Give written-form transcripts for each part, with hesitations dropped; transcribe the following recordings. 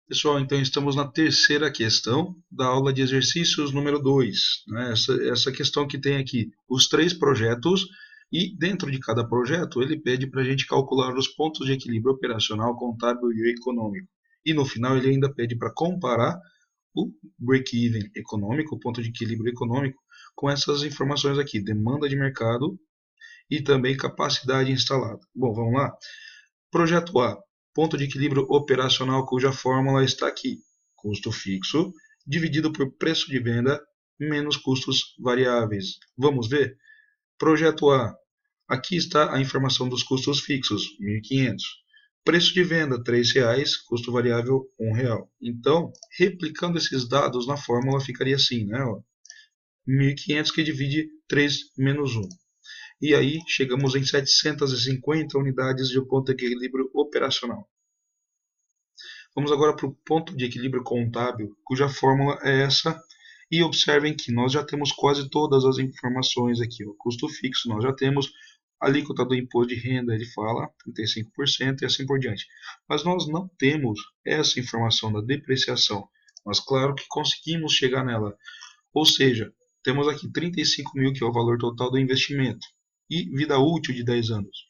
Pessoal, então estamos na terceira questão da aula de exercícios número 2, né? Essa questão que tem aqui os três projetos e dentro de cada projeto ele pede para a gente calcular os pontos de equilíbrio operacional, contábil e econômico. E no final ele ainda pede para comparar o break-even econômico, o ponto de equilíbrio econômico, com essas informações aqui, demanda de mercado e também capacidade instalada. Bom, vamos lá? Projeto A, ponto de equilíbrio operacional cuja fórmula está aqui. Custo fixo dividido por preço de venda menos custos variáveis. Vamos ver? Projeto A. Aqui está a informação dos custos fixos, 1.500. Preço de venda, R$ 3, custo variável, R$ 1. Então, replicando esses dados na fórmula, ficaria assim, né? 1.500 que divide 3 menos 1. E aí chegamos em 750 unidades de ponto de equilíbrio operacional. Vamos agora para o ponto de equilíbrio contábil, cuja fórmula é essa. E observem que nós já temos quase todas as informações aqui. O custo fixo nós já temos, a alíquota do imposto de renda ele fala 35% e assim por diante. Mas nós não temos essa informação da depreciação. Mas claro que conseguimos chegar nela. Ou seja, temos aqui 35 mil, que é o valor total do investimento, e vida útil de 10 anos.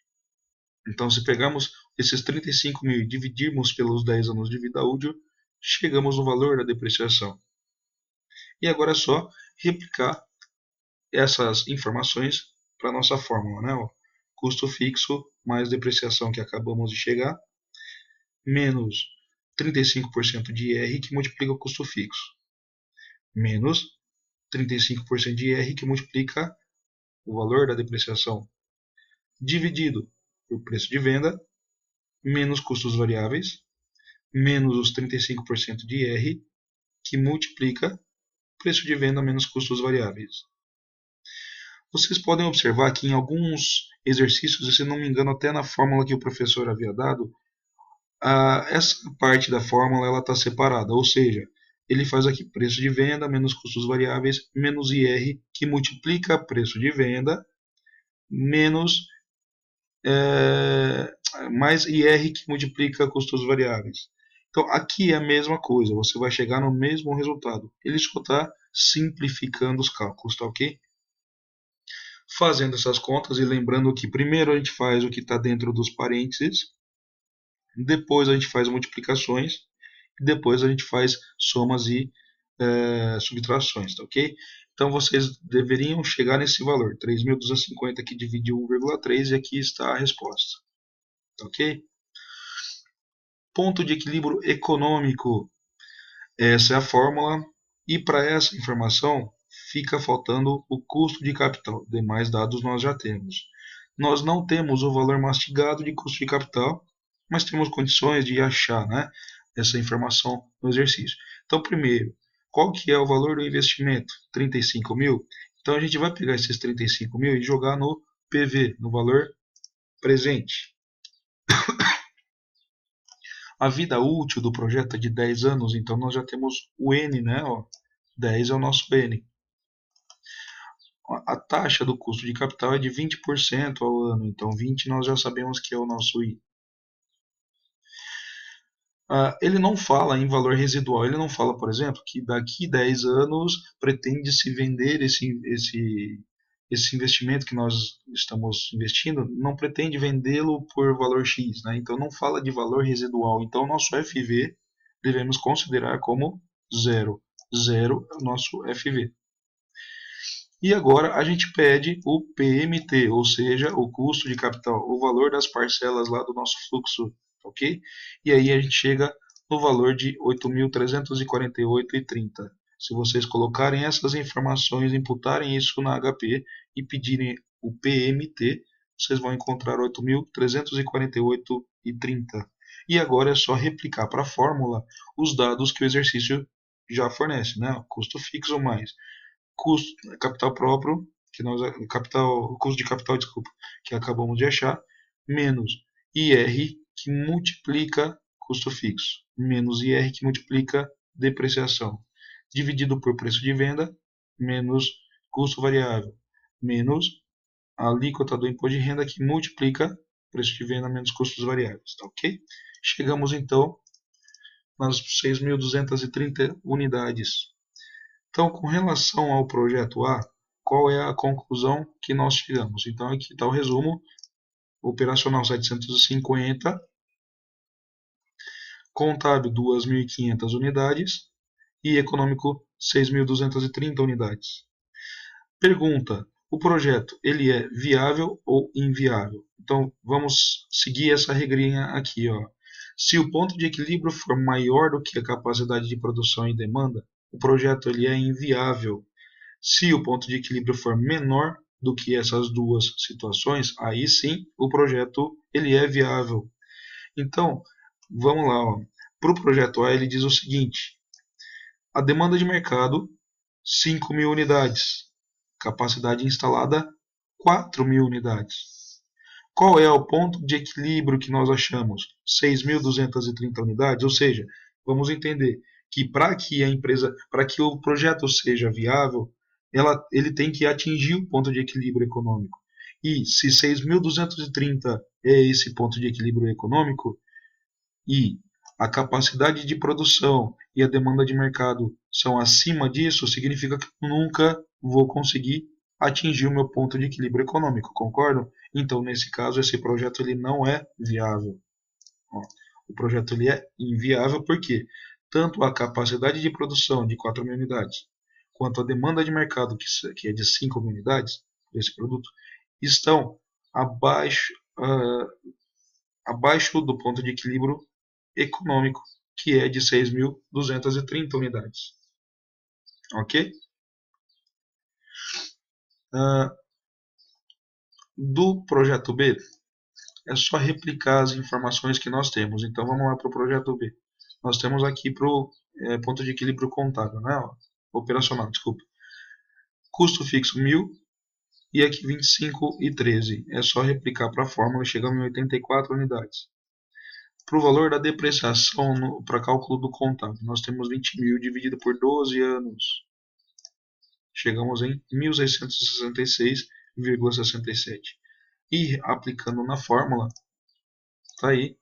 Então, se pegarmos esses 35 mil e dividirmos pelos 10 anos de vida útil, chegamos no valor da depreciação. E agora é só replicar essas informações para a nossa fórmula, né? Ó, custo fixo mais depreciação que acabamos de chegar, menos 35% de IR que multiplica o custo fixo, menos 35% de IR que multiplica o valor da depreciação, dividido por preço de venda, menos custos variáveis, menos os 35% de IR, que multiplica preço de venda menos custos variáveis. Vocês podem observar que em alguns exercícios, se não me engano, até na fórmula que o professor havia dado, essa parte da fórmula está separada, ou seja, ele faz aqui preço de venda menos custos variáveis menos IR, que multiplica preço de venda menos mais IR que multiplica custos variáveis. Então aqui é a mesma coisa, você vai chegar no mesmo resultado. Ele só está simplificando os cálculos, tá ok? Fazendo essas contas e lembrando que primeiro a gente faz o que está dentro dos parênteses, depois a gente faz multiplicações, e depois a gente faz somas e subtrações, tá ok? Então vocês deveriam chegar nesse valor, 3.250 que divide 1,3 e aqui está a resposta, tá ok? Ponto de equilíbrio econômico, essa é a fórmula, e para essa informação fica faltando o custo de capital, demais dados nós já temos. Nós não temos o valor mastigado de custo de capital, mas temos condições de achar, né, essa informação no exercício. Então, primeiro, qual que é o valor do investimento? 35 mil. Então, a gente vai pegar esses 35 mil e jogar no PV, no valor presente. A vida útil do projeto é de 10 anos, então nós já temos o N, né? Ó, 10 é o nosso N. A taxa do custo de capital é de 20% ao ano, então 20 nós já sabemos que é o nosso I. Ele não fala em valor residual, ele não fala, por exemplo, que daqui 10 anos pretende-se vender esse investimento que nós estamos investindo, não pretende vendê-lo por valor X, né? Então não fala de valor residual. Então nosso FV devemos considerar como zero. Zero é o nosso FV. E agora a gente pede o PMT, ou seja, o custo de capital, o valor das parcelas lá do nosso fluxo, ok? E aí a gente chega no valor de 8.348,30. Se vocês colocarem essas informações, imputarem isso na HP e pedirem o PMT, vocês vão encontrar 8.348,30. E agora é só replicar para a fórmula os dados que o exercício já fornece, né? Custo fixo mais custo, capital próprio, que nós, capital, custo de capital, desculpa, que acabamos de achar, menos IR, que multiplica custo fixo, menos IR, que multiplica depreciação, dividido por preço de venda, menos custo variável, menos a alíquota do imposto de renda, que multiplica preço de venda menos custos variáveis, tá ok? Chegamos então nas 6.230 unidades. Então, com relação ao projeto A, qual é a conclusão que nós chegamos? Então, aqui está o resumo. Operacional 750, contábil 2.500 unidades e econômico 6.230 unidades. Pergunta: o projeto ele é viável ou inviável? Então vamos seguir essa regrinha aqui, ó. Se o ponto de equilíbrio for maior do que a capacidade de produção e demanda, o projeto ele é inviável. Se o ponto de equilíbrio for menor do que essas duas situações, aí sim o projeto ele é viável. Então, vamos lá, para o projeto A ele diz o seguinte: a demanda de mercado 5.000 unidades, capacidade instalada 4.000 unidades. Qual é o ponto de equilíbrio que nós achamos? 6.230 unidades, ou seja, vamos entender que para que o projeto seja viável, ele tem que atingir o ponto de equilíbrio econômico. E se 6.230 é esse ponto de equilíbrio econômico e a capacidade de produção e a demanda de mercado são acima disso, significa que eu nunca vou conseguir atingir o meu ponto de equilíbrio econômico, concordam? Então, nesse caso, esse projeto ele não é viável. Ó, o projeto ele é inviável porque tanto a capacidade de produção de 4.000 unidades quanto a demanda de mercado, que é de 5.000 unidades desse produto, estão abaixo, abaixo do ponto de equilíbrio econômico, que é de 6.230 unidades. Ok? Do projeto B, é só replicar as informações que nós temos. Então vamos lá para o projeto B. Nós temos aqui para o ponto de equilíbrio contábil, né? Operacional, desculpa. Custo fixo 1.000 e aqui 25 e 13. É só replicar para a fórmula e chegamos em 84 unidades. Para o valor da depreciação para cálculo do contábil, nós temos 20.000 dividido por 12 anos. Chegamos em 1.666,67. E aplicando na fórmula, tá aí,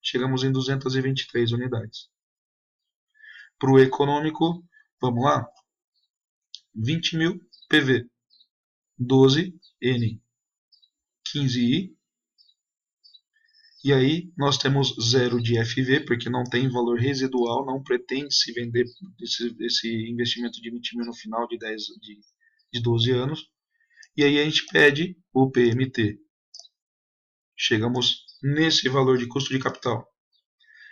chegamos em 223 unidades. Para o econômico, vamos lá, 20.000 PV, 12 N, 15 I, e aí nós temos 0 de FV, porque não tem valor residual, não pretende se vender esse investimento de 20.000 no final de 12 anos. E aí a gente pede o PMT. Chegamos nesse valor de custo de capital.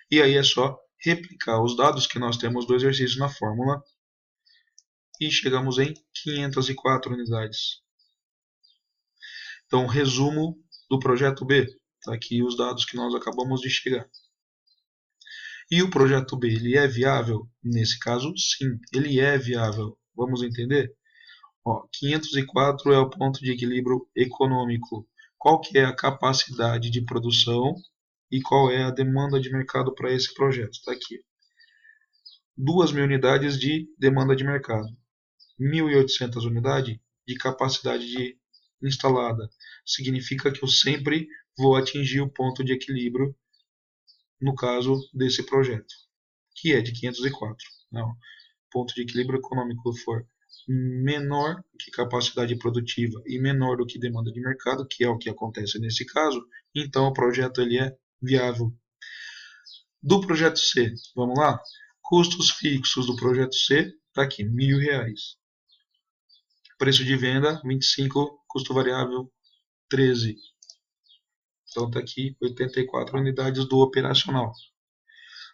E aí é só replicar os dados que nós temos do exercício na fórmula e chegamos em 504 unidades. Então, resumo do projeto B. Está aqui os dados que nós acabamos de chegar. E o projeto B, ele é viável? Nesse caso, sim, ele é viável. Vamos entender? 504 é o ponto de equilíbrio econômico. Qual que é a capacidade de produção e qual é a demanda de mercado para esse projeto? Está aqui. 2.000 unidades de demanda de mercado. 1.800 unidades de capacidade instalada. Significa que eu sempre vou atingir o ponto de equilíbrio no caso desse projeto, que é de 504. Não. Ponto de equilíbrio econômico for menor que capacidade produtiva e menor do que demanda de mercado, que é o que acontece nesse caso, então o projeto ele é viável. Do projeto C, vamos lá? Custos fixos do projeto C, está aqui, R$ 1.000. Preço de venda, 25, custo variável, 13. Então está aqui 84 unidades do operacional.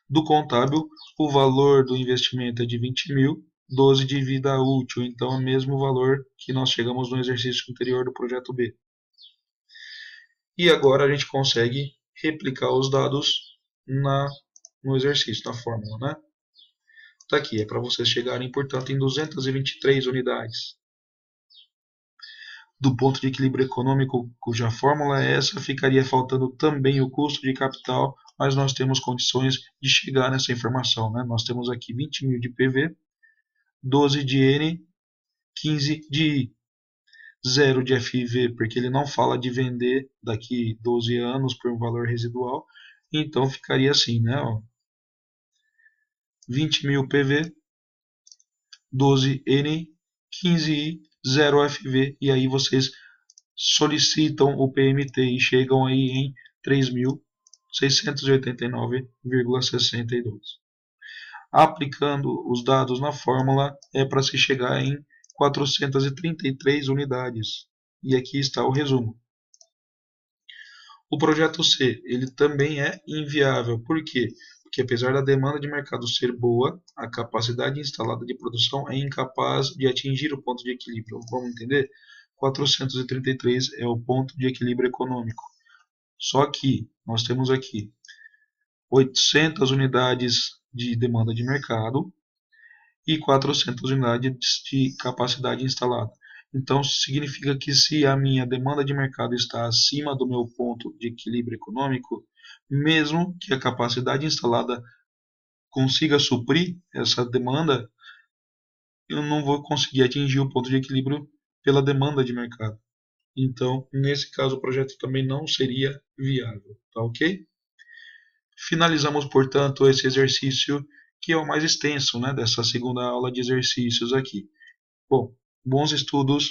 Do contábil, o valor do investimento é de 20.000, 12 de vida útil, então é o mesmo valor que nós chegamos no exercício anterior do projeto B. E agora a gente consegue replicar os dados no exercício, na fórmula, né? Está aqui, é para vocês chegarem, portanto, em 223 unidades. Do ponto de equilíbrio econômico, cuja fórmula é essa, ficaria faltando também o custo de capital, mas nós temos condições de chegar nessa informação, né? Nós temos aqui 20.000 de PV, 12 de N, 15 de I, 0 de FV, porque ele não fala de vender daqui 12 anos por um valor residual, então ficaria assim, né? 20.000 PV, 12 N, 15 I, 0 FV, e aí vocês solicitam o PMT e chegam aí em 3.689,62. Aplicando os dados na fórmula, é para se chegar em 433 unidades. E aqui está o resumo. O projeto C, ele também é inviável. Por quê? Porque apesar da demanda de mercado ser boa, a capacidade instalada de produção é incapaz de atingir o ponto de equilíbrio. Vamos entender? 433 é o ponto de equilíbrio econômico. Só que nós temos aqui 800 unidades de demanda de mercado e 400 unidades de capacidade instalada. Então, significa que se a minha demanda de mercado está acima do meu ponto de equilíbrio econômico, mesmo que a capacidade instalada consiga suprir essa demanda, eu não vou conseguir atingir o ponto de equilíbrio pela demanda de mercado. Então, nesse caso, o projeto também não seria viável, tá ok? Finalizamos, portanto, esse exercício que é o mais extenso, né, dessa segunda aula de exercícios aqui. Bom, bons estudos.